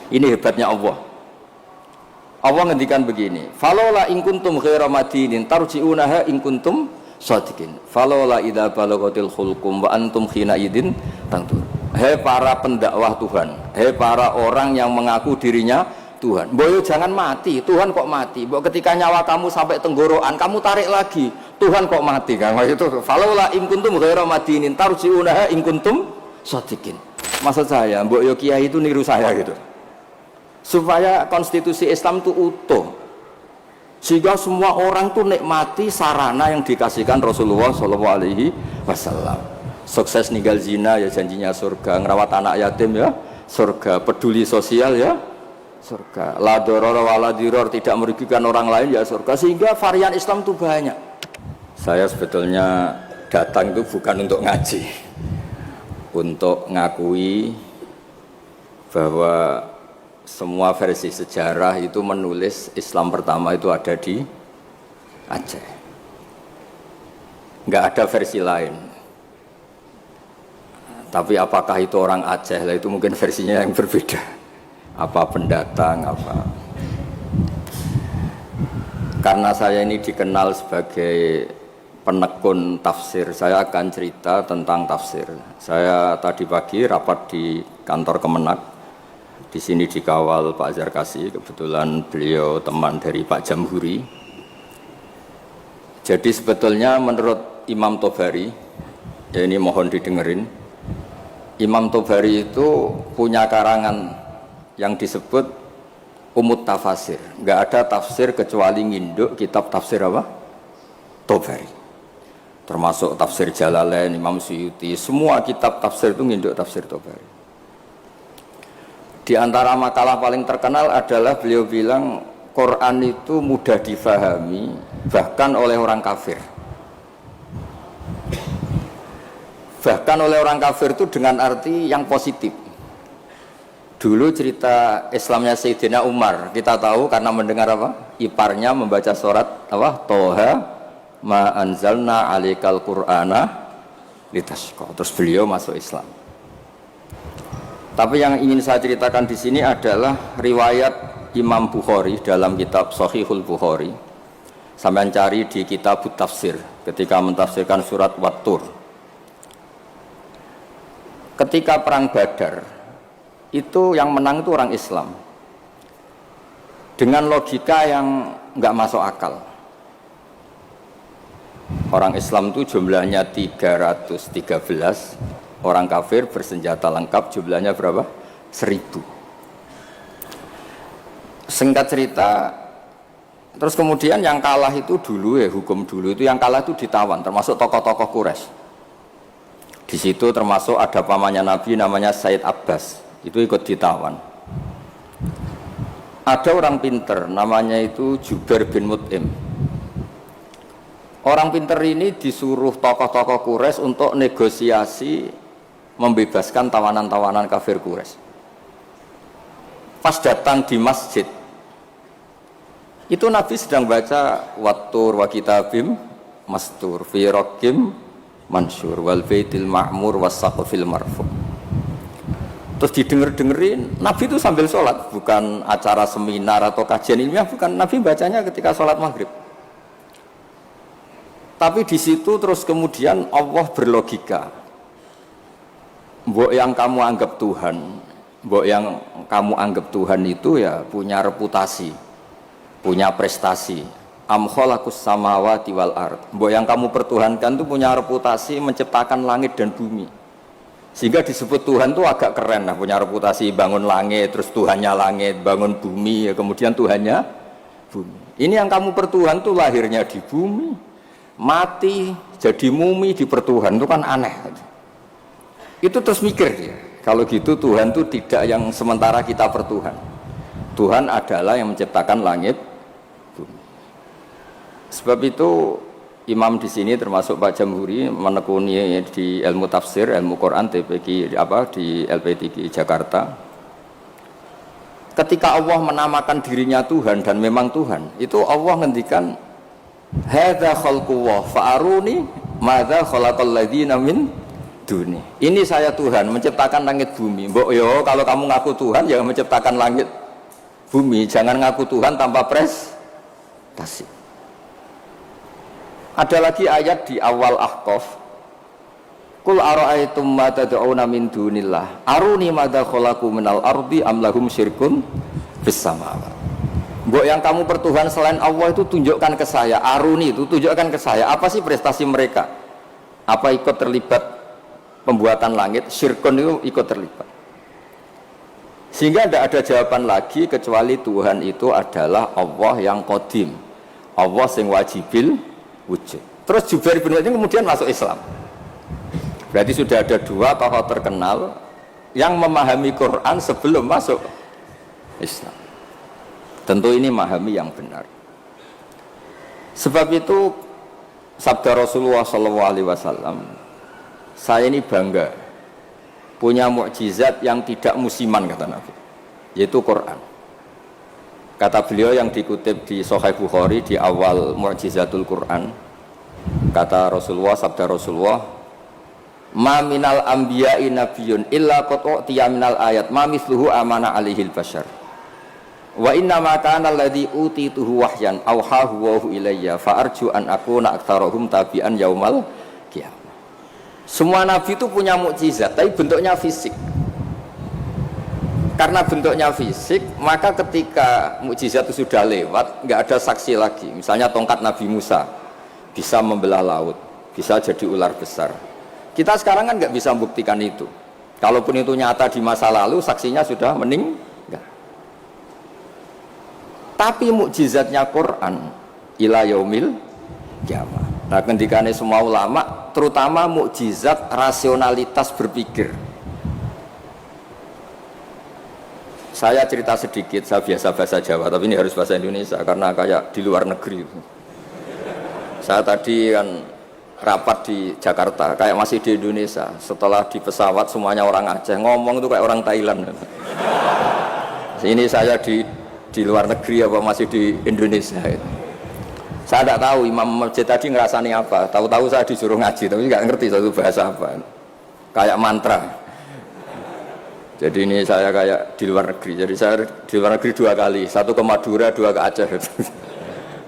Ini hebatnya Allah. Allah ngendikan begini, falola in kuntum ghaira madinin tarji'unaha in kuntum shadiqin. Falola idza balaghatil khulqum wa antum khina idin tantur. Hei para pendakwah Tuhan, hei para orang yang mengaku dirinya Tuhan. Boyo jangan mati, Tuhan kok mati. Mbok ketika nyawa kamu sampai tenggorokan, kamu tarik lagi, Tuhan kok mati kan? Itu falola in kuntum ghaira madinin tarji'unaha in kuntum shadiqin. Maksud saya, mbok yo kiai itu niru saya gitu. Supaya konstitusi Islam itu utuh, sehingga semua orang tuh nikmati sarana yang dikasihkan Rasulullah SAW. Sukses ninggal zina ya janjinya surga, ngerawat anak yatim ya surga, peduli sosial ya surga, la doror wala diror, tidak merugikan orang lain ya surga. Sehingga varian Islam itu banyak. Saya sebetulnya datang itu bukan untuk ngaji, untuk ngakui bahwa semua versi sejarah itu menulis Islam pertama itu ada di Aceh. Nggak ada versi lain. Tapi apakah itu orang Aceh? Lah itu mungkin versinya yang berbeda. Apa pendatang, apa. Karena saya ini dikenal sebagai penekun tafsir, saya akan cerita tentang tafsir. Saya tadi pagi rapat di kantor Kemenak. Di sini dikawal Pak Zarkasi, kebetulan beliau teman dari Pak Jamhuri. Jadi sebetulnya menurut Imam Tobari, ya ini mohon didengerin, Imam Tobari itu punya karangan yang disebut Umut Tafasir. Nggak ada tafsir kecuali nginduk kitab tafsir apa? Tobari. Termasuk tafsir Jalalain, Imam Suyuti, semua kitab tafsir itu nginduk tafsir Tobari. Di antara makalah paling terkenal adalah beliau bilang Quran itu mudah difahami bahkan oleh orang kafir. Bahkan oleh orang kafir itu dengan arti yang positif. Dulu cerita Islamnya Sayyidina Umar, kita tahu karena mendengar apa? Iparnya membaca surat apa? Toha ma anzalna alaikal qur'ana litasqa. Terus beliau masuk Islam. Tapi yang ingin saya ceritakan di sini adalah riwayat Imam Bukhari dalam kitab Shahihul Bukhari. Sampeyan cari di kitab Tafsir ketika mentafsirkan surat Wat-Tur. Ketika perang Badar, itu yang menang itu orang Islam. Dengan logika yang enggak masuk akal. Orang Islam itu jumlahnya 313. Orang kafir bersenjata lengkap jumlahnya berapa? 1000. Singkat cerita, terus kemudian yang kalah itu dulu ya, hukum dulu itu yang kalah itu ditawan, termasuk tokoh-tokoh Quraisy. Di situ termasuk ada pamannya Nabi namanya Said Abbas, itu ikut ditawan. Ada orang pinter namanya itu Jubair bin Mut'im. Orang pinter ini disuruh tokoh-tokoh Quraisy untuk negosiasi membebaskan tawanan-tawanan kafir Quraisy. Pas datang di masjid, itu Nabi sedang baca Wat-Tur wa kitabim mastur fi raqim mansur wal baitil ma'mur was saqfil marfu. Terus didengerin, Nabi itu sambil sholat, bukan acara seminar atau kajian ilmiah, bukan. Nabi bacanya ketika sholat maghrib. Tapi di situ terus kemudian Allah berlogika. Mbok yang kamu anggap Tuhan, mbok yang kamu anggap Tuhan itu ya punya reputasi, punya prestasi. Am khalaqus samawati wal ard. Mbok yang kamu pertuhankan itu punya reputasi menciptakan langit dan bumi. Sehingga disebut Tuhan itu agak keren lah, punya reputasi bangun langit, terus Tuhannya langit, bangun bumi, ya kemudian Tuhannya bumi. Ini yang kamu pertuhan tuh lahirnya di bumi, mati jadi mumi di pertuhan, itu kan aneh. Itu terus mikir ya, kalau gitu Tuhan itu tidak yang sementara kita pertuhan. Tuhan adalah yang menciptakan langit, bumi. Sebab itu Imam di sini termasuk Pak Jamhuri menekuni di ilmu tafsir, ilmu Quran TPQ di LP3 Jakarta. Ketika Allah menamakan dirinya Tuhan dan memang Tuhan, itu Allah ngendikan hadza khalqullah fa'aruni madza khalaqal ladzina min duni. Ini saya Tuhan menciptakan langit bumi. Mbok yo kalau kamu ngaku Tuhan ya menciptakan langit bumi, jangan ngaku Tuhan tanpa prestasi. Ada lagi ayat di awal Ahqaf. Qul ara'aytum ma tad'una min dunillah aruni madza khalaqu minal ardi am lahum syirkun fis samawati. Mbok yang kamu bertuhan selain Allah itu tunjukkan ke saya, aruni itu tunjukkan ke saya, apa sih prestasi mereka? Apa ikut terlibat pembuatan langit? Syirkun itu ikut terlibat. Sehingga tidak ada jawaban lagi kecuali Tuhan itu adalah Allah yang qadim, Allah yang wajibil wujud. Terus Jubair bin Mut'im kemudian masuk Islam. Berarti sudah ada dua tokoh terkenal yang memahami Quran sebelum masuk Islam. Tentu ini memahami yang benar. Sebab itu sabda Rasulullah SAW, saya ini bangga punya mukjizat yang tidak musiman, kata Nabi, yaitu Quran. Kata beliau yang dikutip di Sahih Bukhari di awal Mukjizatul Quran, kata Rasulullah, sabda Rasulullah, ma minal anbiya'i nabiyyun illa qad utiya minal ayat ma mithluhu amana alaihil bashar. Wa inna ma kana alladhi utituhu wahyan auhahu wa ilayya fa arju an akuna aktsarahum tabi'an yaumal qiyamah. Semua nabi itu punya mukjizat tapi bentuknya fisik. Karena bentuknya fisik, maka ketika mukjizat itu sudah lewat, enggak ada saksi lagi. Misalnya tongkat Nabi Musa bisa membelah laut, bisa jadi ular besar. Kita sekarang kan enggak bisa membuktikan itu. Kalaupun itu nyata di masa lalu, saksinya sudah meninggal. Tapi mukjizatnya Quran ila yaumil qiyamah. Nah, ngendikane semua ulama, terutama mukjizat rasionalitas berpikir. Saya cerita sedikit, saya biasa bahasa Jawa, tapi ini harus bahasa Indonesia karena kayak di luar negeri. Saya tadi kan rapat di Jakarta, kayak masih di Indonesia. Setelah di pesawat semuanya orang Aceh, ngomong itu kayak orang Thailand. Ini saya di luar negeri apa masih di Indonesia itu. Saya tidak tahu imam masjid tadi ngerasani apa. Tahu-tahu saya disuruh ngaji tapi nggak ngerti satu bahasa apa. Kayak mantra. Jadi ini saya kayak di luar negeri. Jadi saya di luar negeri 2 kali, 1 ke Madura, 2 ke Aceh.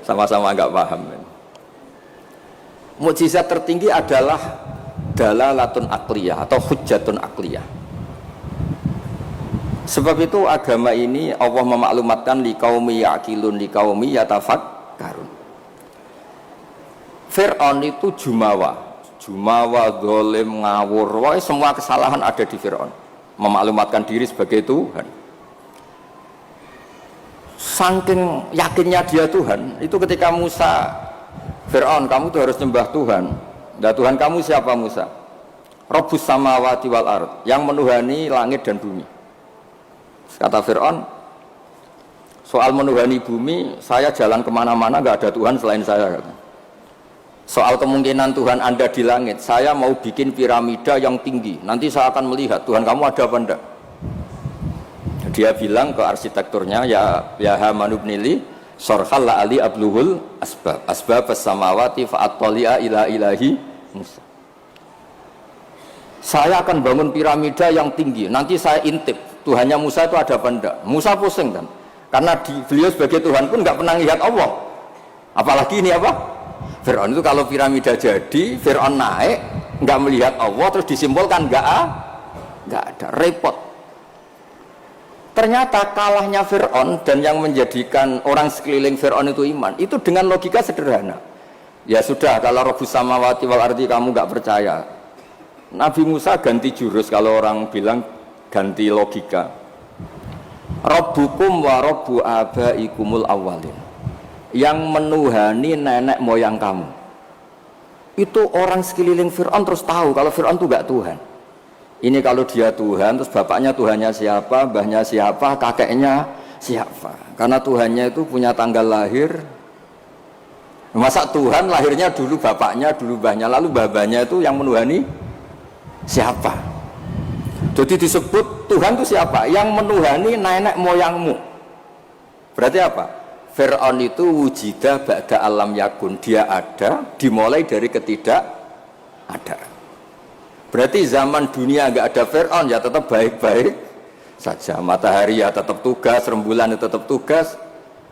Sama-sama nggak paham. Mukjizat tertinggi adalah dalalatun aqliyah atau hujjatun aqliyah. Sebab itu agama ini Allah memaklumatkan liqaumi yaqilun liqaumi yatafakkarun. Fir'aun itu jumawa, zalim, ngawur, semua kesalahan ada di Fir'aun. Memaklumatkan diri sebagai Tuhan. Saking yakinnya dia Tuhan, itu ketika Musa, Fir'aun, kamu tuh harus nyembah Tuhan. Dan Tuhan kamu siapa Musa? Rabbus samawati wal ard, yang menuhani langit dan bumi. Kata Fir'aun, soal menuhani bumi, saya jalan kemana-mana gak ada Tuhan selain saya. Kata. Soal kemungkinan Tuhan Anda di langit, saya mau bikin piramida yang tinggi. Nanti saya akan melihat Tuhan kamu ada apa enggak. Dia bilang ke arsitekturnya, ya Haman ibnili sorhal la'ali abluhul asbab as-samawati fa'attali'a ila ilahi Musa. Saya akan bangun piramida yang tinggi, nanti saya intip Tuhannya Musa itu ada apa enggak. Musa pusing kan, karena beliau sebagai Tuhan pun nggak pernah lihat Allah, apalagi ini apa Fir'aun itu. Kalau piramida jadi, Fir'aun naik nggak melihat Allah, terus disimpulkan nggak ada, repot. Ternyata kalahnya Fir'aun dan yang menjadikan orang sekeliling Fir'aun itu iman, itu dengan logika sederhana. Ya sudah, kalau Rabbus samawati wal ardi kamu nggak percaya, Nabi Musa ganti jurus. Kalau orang bilang ganti logika, Rabbukum wa rabbu abaikumul awwalin, yang menuhani nenek moyang kamu. Itu orang sekeliling Fir'aun terus tahu kalau Fir'aun itu gak Tuhan. Ini kalau dia Tuhan, terus bapaknya Tuhannya siapa, mbahnya siapa, kakeknya siapa. Karena Tuhannya itu punya tanggal lahir. Masa Tuhan lahirnya dulu bapaknya, dulu mbahnya, lalu babanya itu yang menuhani siapa? Jadi disebut Tuhan itu siapa? Yang menuhani nenek moyangmu. Berarti apa? Fir'aun itu wujidah ba'da alam yakun. Dia ada dimulai dari ketidak ada. Berarti zaman dunia nggak ada Fir'aun ya tetap baik-baik saja. Matahari ya tetap tugas, rembulan ya tetap tugas.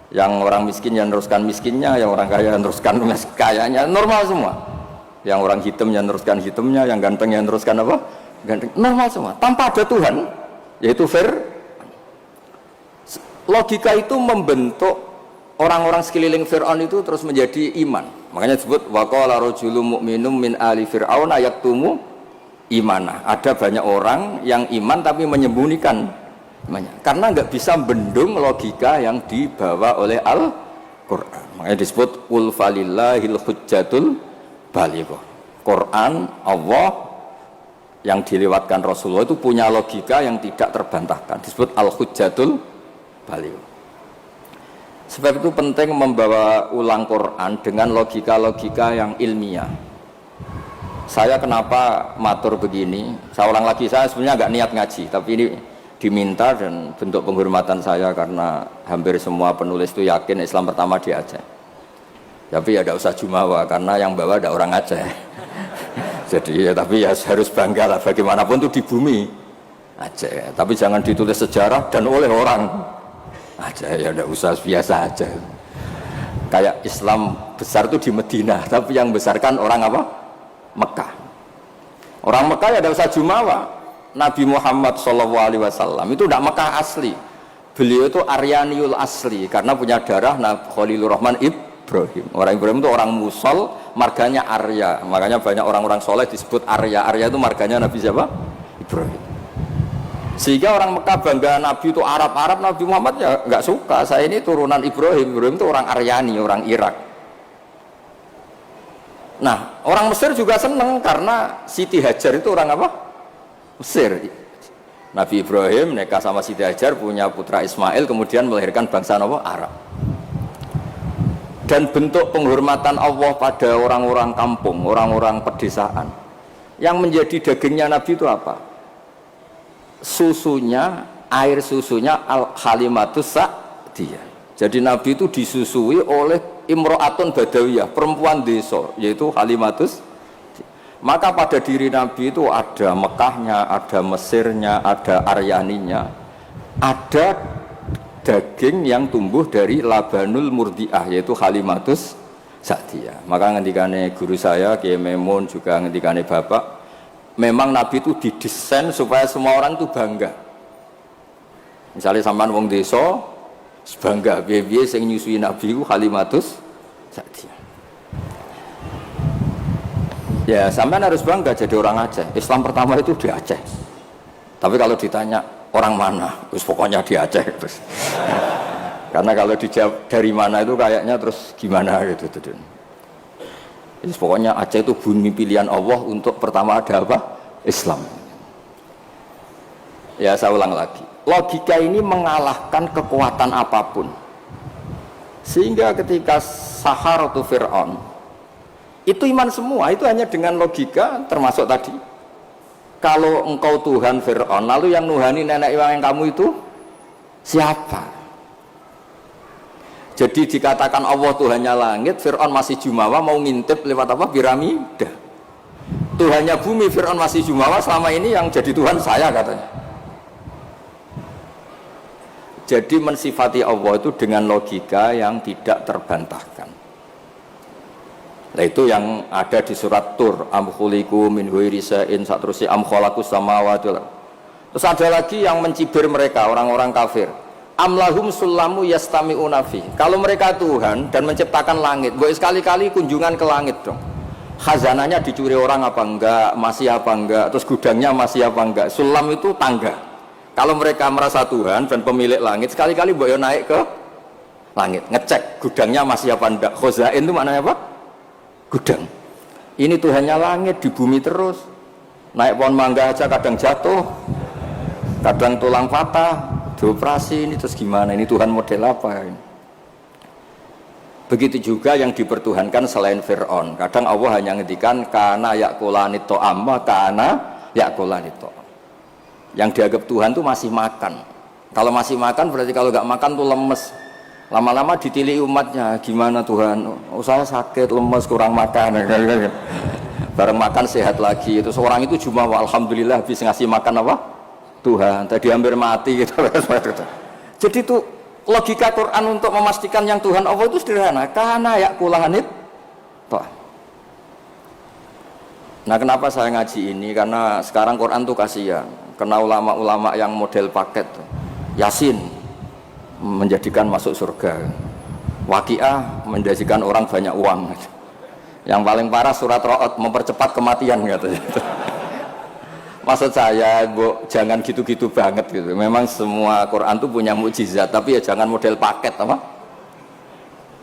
Yang orang miskin yang teruskan miskinnya, yang orang kaya yang teruskan kayanya, normal semua. Yang orang hitam yang teruskan hitamnya, yang ganteng yang teruskan apa? Ganteng. Normal semua. Tanpa ada Tuhan, yaitu logika itu membentuk orang-orang sekeliling Fir'aun itu terus menjadi iman. Makanya disebut waqala rajulun mu'minun min ali fir'aun yaktumu imanah. Ada banyak orang yang iman tapi menyembunyikan imannya. Karena nggak bisa bendung logika yang dibawa oleh Al-Qur'an. Makanya disebut qul falillahil hujjatul balighah. Quran Allah yang dilewatkan Rasulullah itu punya logika yang tidak terbantahkan. Disebut al-hujjatul balighah. Sebab itu penting membawa ulang Quran dengan logika-logika yang ilmiah. Saya kenapa matur begini? Saya ulang lagi, saya sebenarnya nggak niat ngaji, tapi ini diminta dan bentuk penghormatan saya karena hampir semua penulis itu yakin Islam pertama di Aceh. Tapi ya tidak usah jumawa karena yang bawa ada orang Aceh. Jadi ya tapi ya harus bangga lah bagaimanapun itu di bumi Aceh. Tapi jangan ditulis sejarah dan oleh orang Aceh, ya tidak usah, biasa aja. Kayak Islam besar itu di Medina, tapi yang besarkan orang apa? Mekah. Orang Mekah ya tidak usah jumawa. Nabi Muhammad SAW itu tidak Mekah asli. Beliau itu Aryaniul asli karena punya darah Khalilur Rahman Ibrahim. Orang Ibrahim itu orang Musol, marganya Arya. Makanya banyak orang-orang soleh disebut Arya. Arya itu marganya Nabi siapa? Ibrahim. Sehingga orang Mekah bangga Nabi itu Arab-Arab, Nabi Muhammad ya nggak suka. Saya ini turunan Ibrahim. Ibrahim itu orang Aryani, orang Irak. Nah, orang Mesir juga seneng karena Siti Hajar itu orang apa? Mesir. Nabi Ibrahim nikah sama Siti Hajar, punya putra Ismail, kemudian melahirkan bangsa apa? Arab. Dan bentuk penghormatan Allah pada orang-orang kampung, orang-orang pedesaan. Yang menjadi dagingnya Nabi itu apa? Susunya, air susunya al-halimatus sa'diyah. Jadi Nabi itu disusui oleh imro'atun badawiyah, perempuan desa, yaitu halimatus. Maka pada diri Nabi itu ada Mekahnya, ada Mesirnya, ada Aryaninya, ada daging yang tumbuh dari labanul murdiah, yaitu halimatus sa'diyah. Maka ngendikane guru saya Kiai Memun, juga ngendikane Bapak, memang Nabi itu didesain supaya semua orang itu bangga. Misalnya sampean wong desa bangga biye-biye sing nyusui Nabi ku halimatus sa'diyah. Ya, sampean harus bangga jadi orang Aceh. Islam pertama itu di Aceh. Tapi kalau ditanya orang mana, terus pokoknya di Aceh terus. Karena kalau dijawab dari mana itu kayaknya terus gimana gitu. Jadi pokoknya Aceh itu bumi pilihan Allah untuk pertama ada apa? Islam. Ya saya ulang lagi. Logika ini mengalahkan kekuatan apapun. Sehingga ketika Saharatu Fir'aun itu iman semua, itu hanya dengan logika termasuk tadi. Kalau engkau Tuhan Fir'aun, lalu yang nuhani nenek yang kamu itu siapa? Jadi dikatakan Allah Tuhannya langit, Fir'aun masih jumawa mau ngintip lewat apa? Piramida. Tuhannya bumi, Fir'aun masih jumawa, selama ini yang jadi Tuhan saya katanya. Jadi mensifati Allah itu dengan logika yang tidak terbantahkan. Nah itu yang ada di surat Tur, am khuliqu min ghairi shay'in, saterusnya am khalaqus samawati wal ardh. Terus ada lagi yang mencibir mereka, orang-orang kafir. Amlahum sulamu yastami'una fi. Kalau mereka Tuhan dan menciptakan langit, boleh sekali-kali kunjungan ke langit dong. Khazanahnya dicuri orang apa enggak, masih apa enggak, terus gudangnya masih apa enggak. Sulam itu tangga. Kalau mereka merasa Tuhan dan pemilik langit, sekali-kali boleh naik ke langit, ngecek gudangnya masih apa enggak. Khazain itu maknanya apa? Gudang. Ini Tuhannya langit, di bumi terus. Naik pohon mangga aja kadang jatuh, kadang tulang patah. Dioperasi ini terus gimana? Ini Tuhan model apa ini? Begitu juga yang dipertuhankan selain Fir'aun. Kadang Allah hanya ngendikan kana yakulani to'am wa kana yakulani to'am. Yang dianggap Tuhan itu masih makan. Kalau masih makan berarti kalau nggak makan tuh lemes. Lama-lama ditili umatnya, gimana Tuhan? Oh, saya sakit, lemes, kurang makan. bareng makan sehat lagi. Itu seorang itu cuma alhamdulillah habis ngasih makan apa? Tuhan. Tadi hampir mati gitu. Jadi itu logika Quran untuk memastikan yang Tuhan Allah itu sederhana. Karena ya kulahanit toh. Nah, kenapa saya ngaji ini? Karena sekarang Quran tuh kasihan. Karena ulama-ulama yang model paket tuh. Yasin menjadikan masuk surga. Waqiah menjadikan orang banyak uang. Yang paling parah surat Ra'd mempercepat kematian katanya. Maksud saya, jangan gitu-gitu banget gitu. Memang semua Quran itu punya mukjizat, tapi ya jangan model paket apa?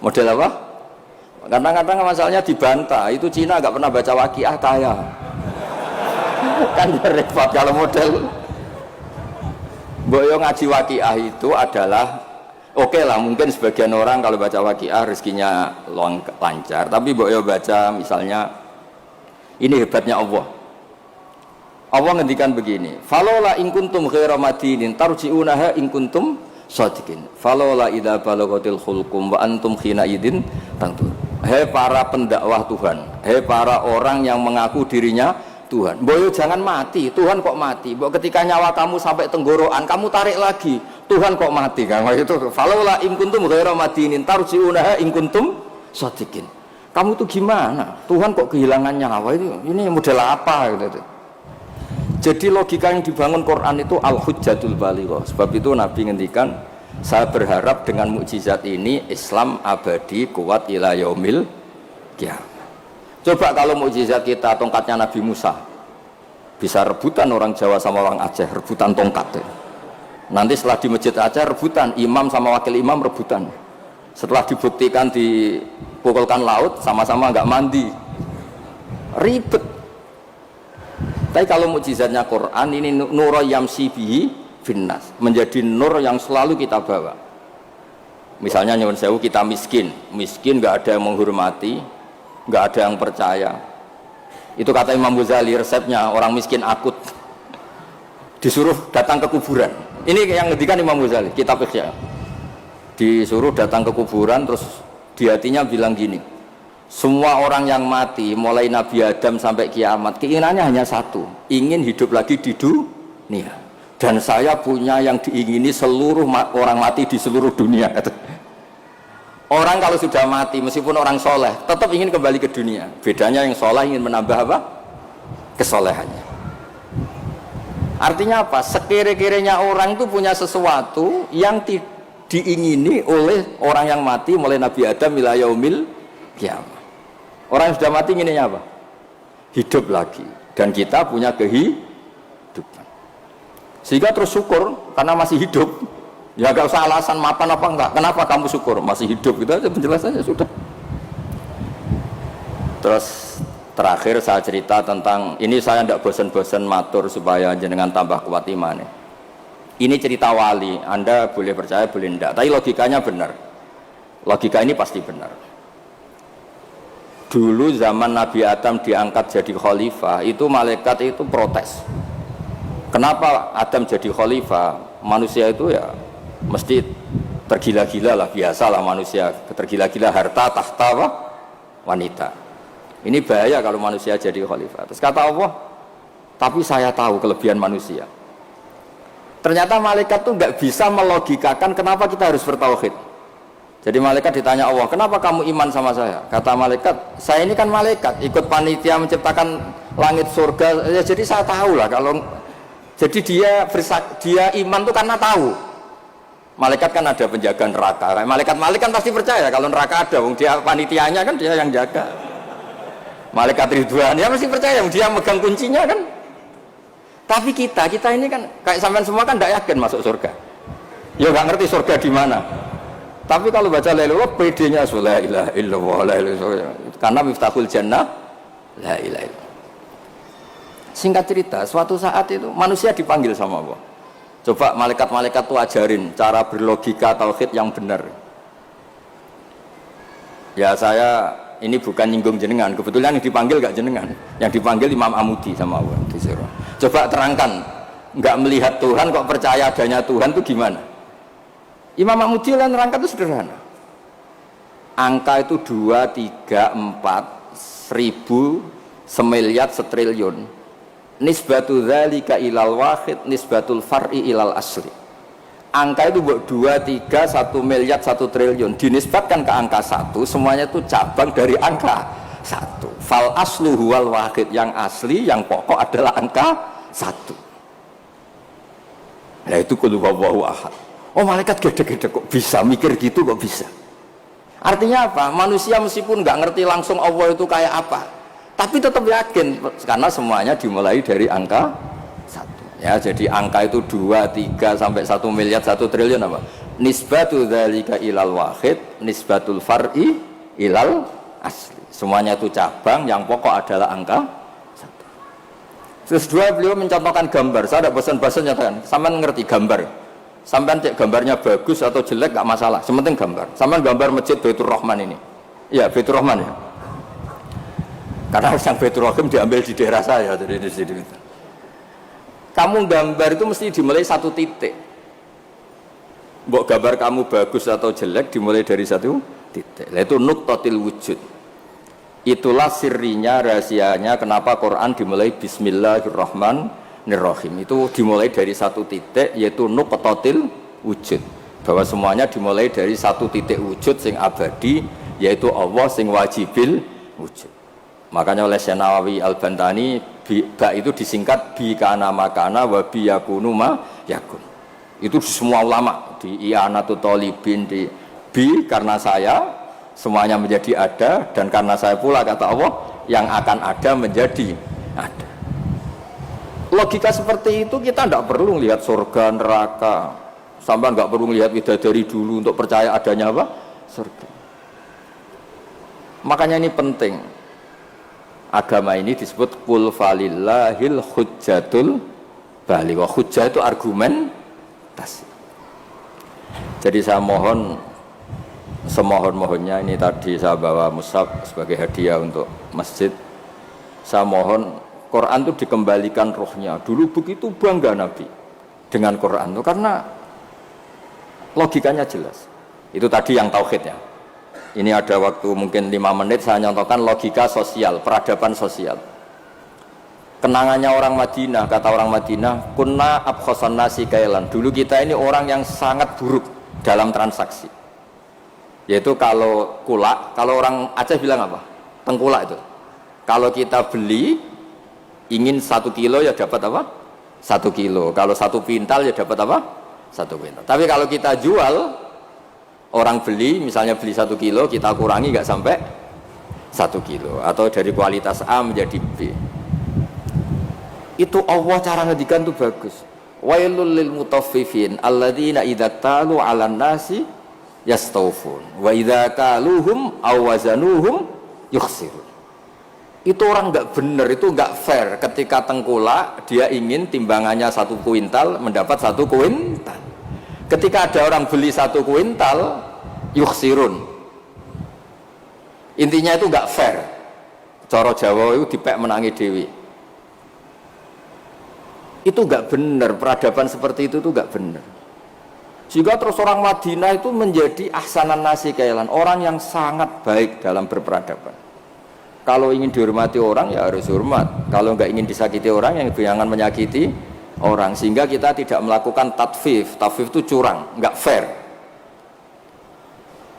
Model apa? Kadang-kadang masalahnya dibantah. Itu Cina nggak pernah baca Waqiah kaya. Kan repot kalau model. Boyo ngaji Waqiah itu adalah oke lah, mungkin sebagian orang kalau baca Waqiah rezekinya lancar, tapi boyo baca misalnya ini hebatnya Allah. Allah ngendikan begini, falola in kuntum ghaira madinin tarji'unaha in kuntum shadiqin. Falola idza balaghatil khulqum wa antum khina idin tantur. Hei para pendakwah Tuhan, hei para orang yang mengaku dirinya Tuhan. Boyo jangan mati, Tuhan kok mati? Bo ketika nyawa kamu sampai tenggorokan, kamu tarik lagi, Tuhan kok mati? Kan itu. Falola in kuntum ghaira madinin tarji'unaha in kuntum shadiqin. Kamu tuh gimana? Tuhan kok kehilangan nyawa itu? Ini model apa gitu. Jadi logika yang dibangun Quran itu al-hujjatul balighah. Sebab itu Nabi ngendikan, saya berharap dengan mukjizat ini Islam abadi kuat ila yaumil qiyamah. Coba kalau mukjizat kita tongkatnya Nabi Musa, bisa rebutan orang Jawa sama orang Aceh, rebutan tongkat. Nanti setelah di Masjid Aceh rebutan, imam sama wakil imam rebutan. Setelah dibuktikan dipukulkan laut, sama-sama nggak mandi, ribet. Tapi kalau mukjizatnya Quran ini nur yamsi bihi finnas, menjadi nur yang selalu kita bawa. Misalnya nyuwun sewu kita miskin nggak ada yang menghormati, nggak ada yang percaya. Itu kata Imam Ghazali, resepnya orang miskin akut disuruh datang ke kuburan. Ini yang ngendikan Imam Ghazali, kitab Ihya. Disuruh datang ke kuburan, terus di hatinya bilang gini, semua orang yang mati mulai Nabi Adam sampai kiamat keinginannya hanya satu, ingin hidup lagi di dunia. Dan saya punya yang diingini seluruh orang mati di seluruh dunia. Orang kalau sudah mati meskipun orang soleh tetap ingin kembali ke dunia. Bedanya yang soleh ingin menambah apa? Kesolehannya. Artinya apa? Sekira-kiranya orang itu punya sesuatu yang diingini oleh orang yang mati mulai Nabi Adam ila yaumil qiyamah. Orang yang sudah mati inginnya apa? Hidup lagi. Dan kita punya kehidupan. Sehingga terus syukur karena masih hidup. Ya gak usah alasan mapan apa enggak. Kenapa kamu syukur? Masih hidup. Itu aja penjelasannya sudah. Terus terakhir saya cerita tentang, ini saya tidak bosan-bosan matur supaya jenengan tambah kuat imannya. Ini cerita wali. Anda boleh percaya boleh enggak. Tapi logikanya benar. Logika ini pasti benar. Dulu zaman Nabi Adam diangkat jadi khalifah, itu malaikat itu protes. Kenapa Adam jadi khalifah? Manusia itu ya mesti tergila-gila lah, biasalah manusia tergila-gila harta, tahta, apa? Wanita. Ini bahaya kalau manusia jadi khalifah. Terus kata Allah, tapi saya tahu kelebihan manusia. Ternyata malaikat tuh nggak bisa melogikakan kenapa kita harus bertauhid. Jadi malaikat ditanya Allah, kenapa kamu iman sama saya? Kata malaikat, saya ini kan malaikat, ikut panitia menciptakan langit surga. Ya, jadi saya tahu lah kalau, jadi dia iman tuh karena tahu. Malaikat kan ada penjaga neraka. Malaikat kan pasti percaya kalau neraka ada, dia panitianya kan dia yang jaga. Malaikat Ridwan ya mesti percaya, dia megang kuncinya kan. Tapi kita ini kan kayak sampean semua kan tidak yakin masuk surga. Ya nggak ngerti surga di mana. Tapi kalau baca la ilaha illallah PD-nya la ilaha illallah la ilaha illallah. Karena miftahul jannah la ilaha illallah. Singkat cerita, suatu saat itu manusia dipanggil sama Allah. Coba malaikat-malaikat tuh ajarin cara berlogika tauhid yang benar. Ya saya ini bukan nyinggung jenengan, kebetulan yang dipanggil gak jenengan. Yang dipanggil Imam Amudi sama Allah. Coba terangkan, nggak melihat Tuhan kok percaya adanya Tuhan itu gimana? Imam Mahmudi yang nerangkan itu sederhana. Angka itu 2, 3, 4, 1000 semiliar, setriliun. Nisbatu dzalika ilal wahid, nisbatul far'i ilal asli. Angka itu buat 2, 3, 1 miliar, 1 triliun dinisbatkan ke angka 1, semuanya itu cabang dari angka 1. Fal aslu huwal wahid, yang asli, yang pokok adalah angka 1. Nah itu qul huwallahu ahad. Oh malaikat gede-gede kok bisa mikir gitu, kok bisa. Artinya apa? Manusia meskipun nggak ngerti langsung Allah itu kayak apa, tapi tetap yakin karena semuanya dimulai dari angka 1. Ya, jadi angka itu 2, 3 sampai 1 miliar, 1 triliun apa? Nisbatu dzalika ilal wahid, nisbatul far'i ilal asli. Semuanya itu cabang, yang pokok adalah angka 1. Terus dua, beliau mencontohkan gambar. Saya tidak bosan-bosan nyatakan, sampean ngerti gambar. Sampean cek gambarnya bagus atau jelek gak masalah, sementing gambar. Sampean gambar masjid Baitur Rahman ini. Iya, Baitur Rahman ya. Karena yang Baitur Rahim diambil di daerah saya dari di sini. Kamu gambar itu mesti dimulai 1 titik. Mbok gambar kamu bagus atau jelek dimulai dari 1 titik. Itu nuqtatil wujud. Itulah sirrinya, rahasianya kenapa Quran dimulai Bismillahirrahmanirrahim. Itu dimulai dari 1 titik, yaitu nuqtatil wujud. Bahwa semuanya dimulai dari 1 titik wujud sing abadi, yaitu Allah sing wajibil wujud. Makanya oleh Syekh Nawawi Al-Bantani, ba itu disingkat bi kana makana wa bi yakunu ma yakun. Itu di semua ulama, di I'anatul Talibin, di bi karena saya semuanya menjadi ada, dan karena saya pula kata Allah yang akan ada menjadi ada. Logika seperti itu kita tidak perlu lihat surga neraka, sampai nggak perlu lihat bidadari dulu untuk percaya adanya apa? Surga. Makanya ini penting. Agama ini disebut qul falillahil hujjatul baligh. Hujjah itu argumentasi. Jadi saya mohon semohon-mohonnya, ini tadi saya bawa mushaf sebagai hadiah untuk masjid. Saya mohon Quran itu dikembalikan rohnya. Dulu begitu bangga Nabi dengan Quran itu karena logikanya jelas. Itu tadi yang tauhidnya. Ini ada waktu mungkin 5 menit saya nyontohkan logika sosial, peradaban sosial. Kenangannya orang Madinah, kata orang Madinah, kunna abkhasan nasi kailan. Dulu kita ini orang yang sangat buruk dalam transaksi. Yaitu kalau kulak, kalau orang Aceh bilang apa? Tengkulak itu. Kalau kita beli ingin 1 kilo ya dapat apa? 1 kilo. Kalau 1 pintal ya dapat apa? 1 pintal. Tapi kalau kita jual, orang beli, misalnya beli 1 kilo, kita kurangi nggak sampai 1 kilo, atau dari kualitas A menjadi B. Itu Allah cara ngedikan tuh bagus. Wailul lil mutaffifin alladzina idza talu 'alan nasi yastawfun wa idza kaluhum aw wazanuhum yukhsirun. Itu orang nggak benar, itu nggak fair. Ketika tengkulak dia ingin timbangannya 1 kuintal mendapat 1 kuintal. Ketika ada orang beli 1 kuintal, yukhsirun. Intinya itu enggak fair. Cara Jawa itu dipek menangi dewi. Itu enggak benar, peradaban seperti itu tuh enggak benar. Sehingga terus orang Madinah itu menjadi ahsanan nasi kailan, orang yang sangat baik dalam berperadaban. Kalau ingin dihormati orang ya harus hormat. Kalau enggak ingin disakiti orang, yang jangan menyakiti orang, sehingga kita tidak melakukan tatfif. Tatfif itu curang, enggak fair.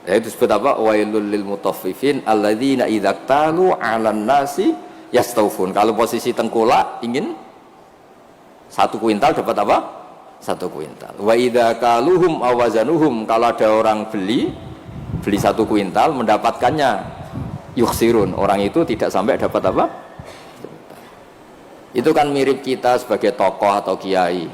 Ya, itu disebut apa? Wailul lil mutaffifin alladzina idza talu 'alan nasi yastawfun. Kalau posisi tengkulak ingin 1 kuintal dapat apa? 1 kuintal. Wa idza kaluhum aw wazanuhum, kalau ada orang beli 1 kuintal mendapatkannya yukhsirun. Orang itu tidak sampai dapat apa? Itu kan mirip kita sebagai tokoh atau kiai.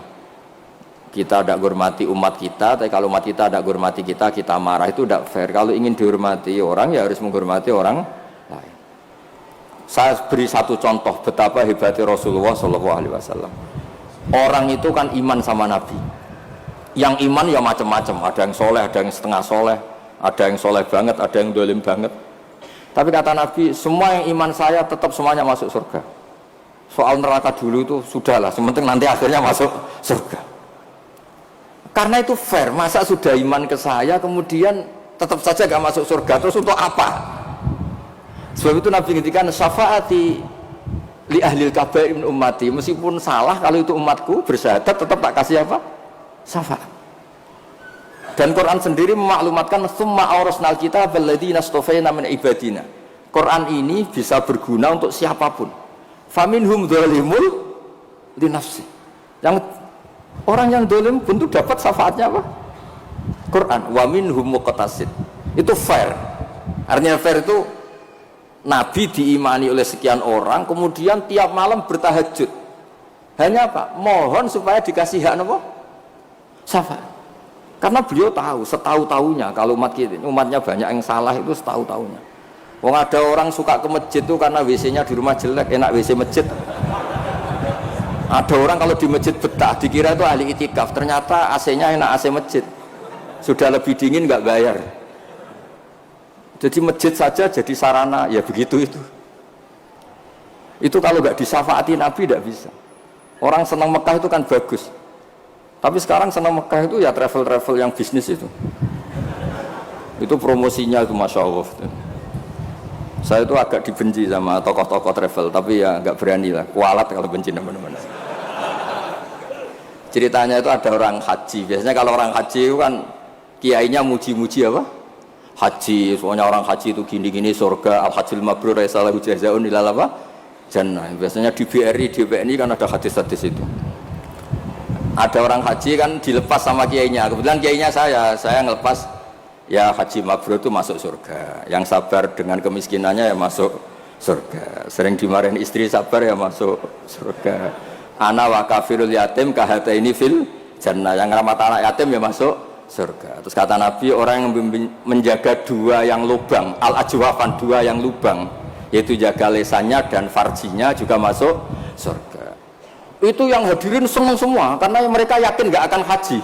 Kita tidak hormati umat kita, tapi kalau umat kita tidak hormati kita, kita marah. Itu tidak fair. Kalau ingin dihormati orang, ya harus menghormati orang lain. Saya beri 1 contoh betapa hebatnya Rasulullah SAW. Orang itu kan iman sama Nabi. Yang iman ya macam-macam. Ada yang soleh, ada yang setengah soleh, ada yang soleh banget, ada yang dolim banget. Tapi kata Nabi, semua yang iman saya tetap semuanya masuk surga. Soal neraka dulu itu sudahlah, sementing nanti akhirnya masuk surga. Karena itu fair, masa sudah iman ke saya kemudian tetap saja gak masuk surga, terus untuk apa? Sebab itu Nabi ngintikan syafaati li ahlil kabair min ummati, meskipun salah kalau itu umatku bersyahadat tetap tak kasih apa? Syafaat. Dan Quran sendiri memaklumatkan summa awrasnal kitab alladziina astafaina min ibadina. Quran ini bisa berguna untuk siapapun. Faminhum dzalimul li nafsi. Yang orang yang zalim pun itu dapat syafaatnya apa? Quran. Wa minhum muqtasid. Itu fair. Artinya fair itu Nabi diimani oleh sekian orang, kemudian tiap malam bertahajud. Hanya apa? Mohon supaya dikasih hak apa? Syafaat. Karena beliau tahu, setahu-tahunya kalau umatnya banyak yang salah itu setahu-tahunya. Wong ada orang suka ke masjid itu karena WC-nya di rumah jelek, enak WC masjid. Ada orang kalau di masjid betah, dikira itu ahli itikaf, ternyata AC-nya enak AC masjid. Sudah lebih dingin nggak bayar. Jadi masjid saja jadi sarana, ya begitu itu. Itu kalau nggak disyafaati Nabi tidak bisa. Orang senang Mekah itu kan bagus. Tapi sekarang senang Mekah itu ya travel-travel yang bisnis itu. Itu promosinya itu Masya Allah. Saya itu agak dibenci sama tokoh-tokoh travel, tapi ya nggak berani lah. Kualat kalau benci teman-teman. Ceritanya itu ada orang haji. Biasanya kalau orang haji itu kan kiainya muji-muji apa? Haji. Soalnya orang haji itu gini-gini surga. Al-Hajjul Mabrur Raisalahu Jazaun ilal apa? Jannah. Biasanya di BRI, di BNI kan ada hadis-hadis itu. Ada orang haji kan dilepas sama kiainya. Kebetulan kiainya saya ngelepas ya haji mabrur itu masuk surga. Yang sabar dengan kemiskinannya ya masuk surga. Sering dimarahin istri sabar ya masuk surga. Ana wa kafirul yatim kahataini fil jannah. Yang ramah anak yatim ya masuk surga. Terus kata Nabi, orang yang menjaga dua yang lubang, al-ajwafan, dua yang lubang, yaitu jaga lesannya dan farjinya juga masuk surga. Itu yang hadirin senang semua karena mereka yakin nggak akan haji.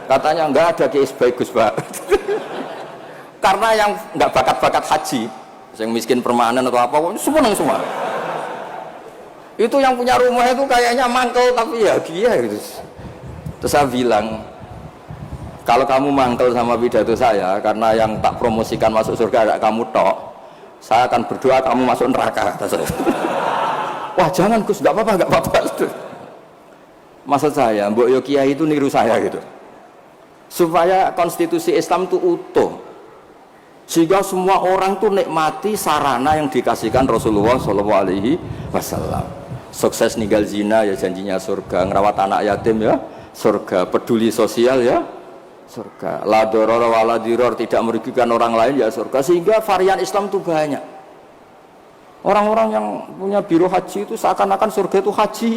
Katanya nggak ada kiai bagus Pak. Karena yang nggak bakat-bakat haji, yang miskin permanen atau apa, semua. Itu yang punya rumah itu kayaknya mangkel tapi ya dia gitu. Terus saya bilang, kalau kamu mangkel sama pidato saya karena yang tak promosikan masuk surga ada kamu tok, saya akan berdoa kamu masuk neraka. Wah jangan Gus, nggak apa-apa. Maksud saya, Mbok Yo Kiai itu niru saya gitu. Supaya konstitusi Islam itu utuh. Sehingga semua orang tuh nikmati sarana yang dikasihkan Rasulullah SAW. Sukses ninggal zina ya janjinya surga, ngerawat anak yatim ya surga, peduli sosial ya surga, la doror wala diror, tidak merugikan orang lain ya surga. Sehingga varian Islam itu banyak. Orang-orang yang punya biro haji itu seakan-akan surga itu haji.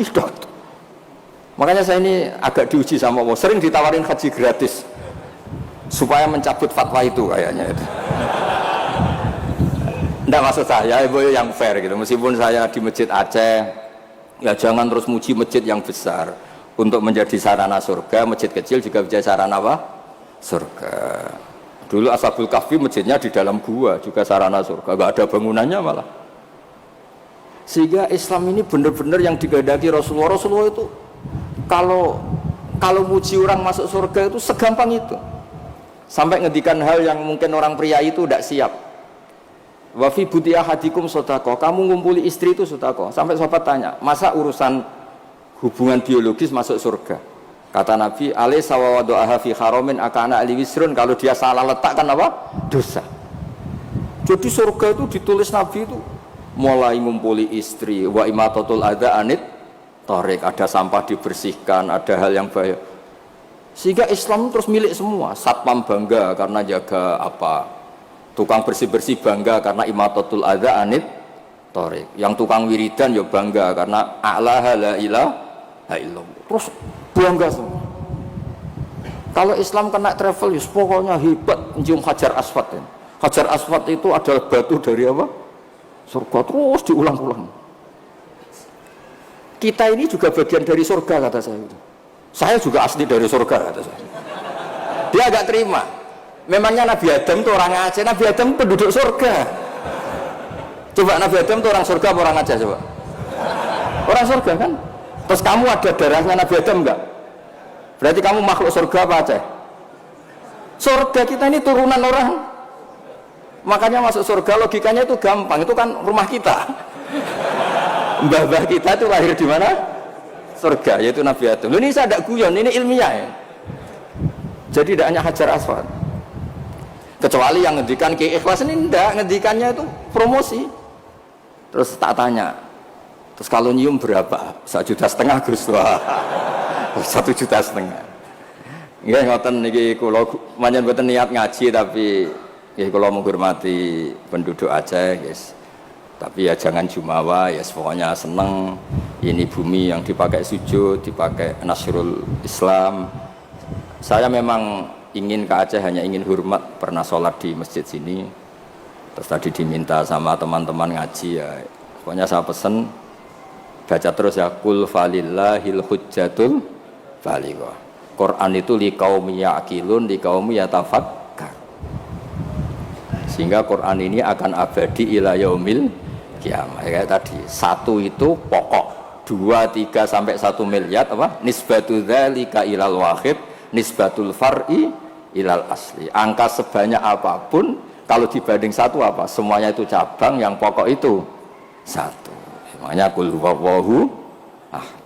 Makanya saya ini agak diuji sama Allah. Sering ditawarin haji gratis supaya mencabut fatwa itu kayaknya itu. Nggak maksud saya, Ibu yang fair gitu. Meskipun saya di Masjid Aceh, ya jangan terus muji masjid yang besar untuk menjadi sarana surga. Masjid kecil juga menjadi sarana apa? Surga. Dulu Ashabul Kahfi masjidnya di dalam gua juga sarana surga. Nggak ada bangunannya malah. Sehingga Islam ini benar-benar yang digadaki Rasulullah itu kalau muji orang masuk surga itu segampang itu. Sampai ngedikan hal yang mungkin orang pria itu tidak siap. Wa fi buti ahadikum sodako, kamu ngumpuli istri itu sodako. Sampai sahabat tanya, masa urusan hubungan biologis masuk surga? Kata Nabi, alaysa wa wadu'aha fi haramin akana ali wisrun, kalau dia salah letakkan apa? Dosa. Jadi surga itu ditulis Nabi itu mulai ngumpuli istri, wa imatatul adza anit tarik, ada sampah dibersihkan, ada hal yang bahaya. Sehingga Islam terus milik semua. Satpam bangga karena jaga apa, tukang bersih-bersih bangga karena imatatul adza anit tarik, yang tukang wiridan ya bangga karena a'laha la ilaha illallah. Terus bangga semua. Kalau Islam kena travel ya pokoknya hebat, mencium hajar aswad ya. Hajar aswad itu adalah batu dari apa? Surga, terus diulang-ulang. Kita ini juga bagian dari surga kata saya. Saya juga asli dari surga kata saya. Dia agak terima. Memangnya Nabi Adam itu orang Aceh, Nabi Adam penduduk surga. Coba Nabi Adam itu orang surga apa orang Aceh coba? Orang surga kan? Terus kamu ada darahnya Nabi Adam enggak? Berarti kamu makhluk surga apa Aceh? Surga kita ini turunan orang. Makanya masuk surga logikanya itu gampang, itu kan rumah kita. Mbah-mbah kita itu lahir di mana? Surga, yaitu Nabi Adam. Ini saya tidak guyon, ini ilmiah ya. Jadi tidak hanya Hajar Aswad. Kecuali yang ngendikan Ki Ikhlas ini tidak, ngendikannya itu promosi. Terus tak tanya, terus kalau nyium berapa? 1,5 juta Gus. Wah, 1,5 juta. Ya ngoten niki kula manjen mboten niat ngaji tapi nggih kula menghormati penduduk Aceh, guys. Tapi ya jangan jumawa, ya pokoknya seneng ini bumi yang dipakai sujud, dipakai Nasrul Islam. Saya memang ingin ke Aceh hanya ingin hormat, pernah sholat di masjid sini. Terus tadi diminta sama teman-teman ngaji ya. Pokoknya saya pesen baca terus ya kul falillahil hujjatul balighah. Quran itu liqaumi yaqilun, liqaumi yatafakkar. Sehingga Quran ini akan abadi ila yaumil kiamah. Kayak tadi, 1 itu pokok, 2, 3 sampai 1 miliar apa? Nisbatu dzalika ilal wahid, nisbatul far'i ilal asli. Angka sebanyak apapun kalau dibanding 1 apa? Semuanya itu cabang, yang pokok itu 1. Makanya kul huwallahu ahad.